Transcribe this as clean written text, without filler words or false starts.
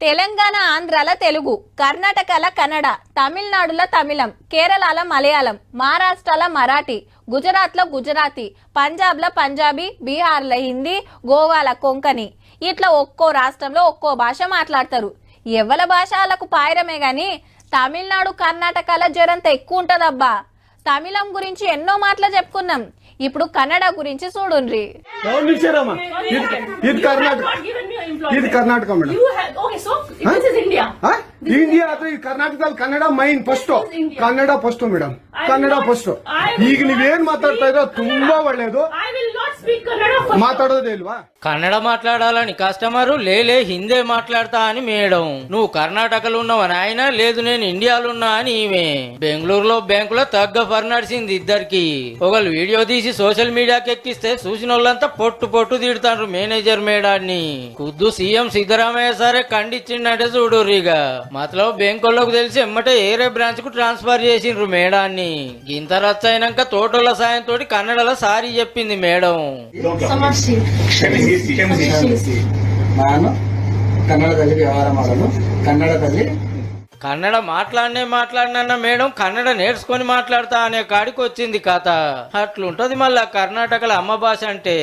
తెలంగాణ ఆంధ్రాల తెలుగు, కర్ణాటకల కన్నడ, తమిళనాడుల తమిళం, కేరళల మలయాళం, మహారాష్ట్రల మరాఠీ, గుజరాత్లో గుజరాతీ, పంజాబ్ల పంజాబీ, బీహార్ల హిందీ, గోవాల కొంకణి. ఇట్లా ఒక్కో రాష్ట్రంలో ఒక్కో భాష మాట్లాడతారు. ఎవల భాష వాళ్ళకు పాయరమే గాని తమిళనాడు కర్ణాటకల జరంత ఎక్కువ ఉంటదబ్బా. తమిళం గురించి ఎన్నో మాటలు చెప్పుకున్నాం, ఇప్పుడు కన్నడ గురించి చూడుండ్రి. ఇది కర్ణాటక మేడం. ఇండియా ಕರ್ನಾಟಕದಲ್ಲಿ Kannada main first, Kannada first madam, Kannada first. ಈಗ ನೀವೇನ್ ಮಾತಾಡ್ತಾ ಇರೋ ತುಂಬಾ ಒಳ್ಳೇದು, మాట్లాడదే ఇల్వా. కన్నడ మాట్లాడాలని కస్టమరు లేలే హిందే మాట్లాడతా అని మేడం. నువ్వు కర్ణాటకలో ఉన్నావా నాయన? లేదు నేను ఇండియాలో ఉన్నా అని ఈమె. బెంగళూరులో బ్యాంకులో తగ్గ ఫర్ నడిచింది ఇద్దరికి. ఒకళ్ళు వీడియో తీసి సోషల్ మీడియాకి ఎక్కిస్తే చూసిన వాళ్ళంతా పొట్టు తిడతారు మేనేజర్ మేడాన్ని. ఖుద్దు సీఎం సిద్ధరామయ్య సరే ఖండించిండే చూడుర్రిగా. మతలో బ్యాంకుల్లోకి తెలిసి ఎమ్మటే ఏరే బ్రాంచ్ కు ట్రాన్స్ఫర్ చేసిండ్రు మేడాన్ని. గింత రచ్చయినాక తోటల సాయంతో కన్నడలో సారీ చెప్పింది మేడం. ನಾನು ಕನ್ನಡದಲ್ಲಿ ವ್ಯವಹಾರ ಮಾಡಲು ಕನ್ನಡದಲ್ಲಿ కన్నడ మాట్లాడినా మేడం కన్నడ నేర్చుకొని మాట్లాడతా అనే కాడికి వచ్చింది కథ. అట్లుంటది మళ్ళా కర్ణాటకలో అమ్మ భాష అంటే.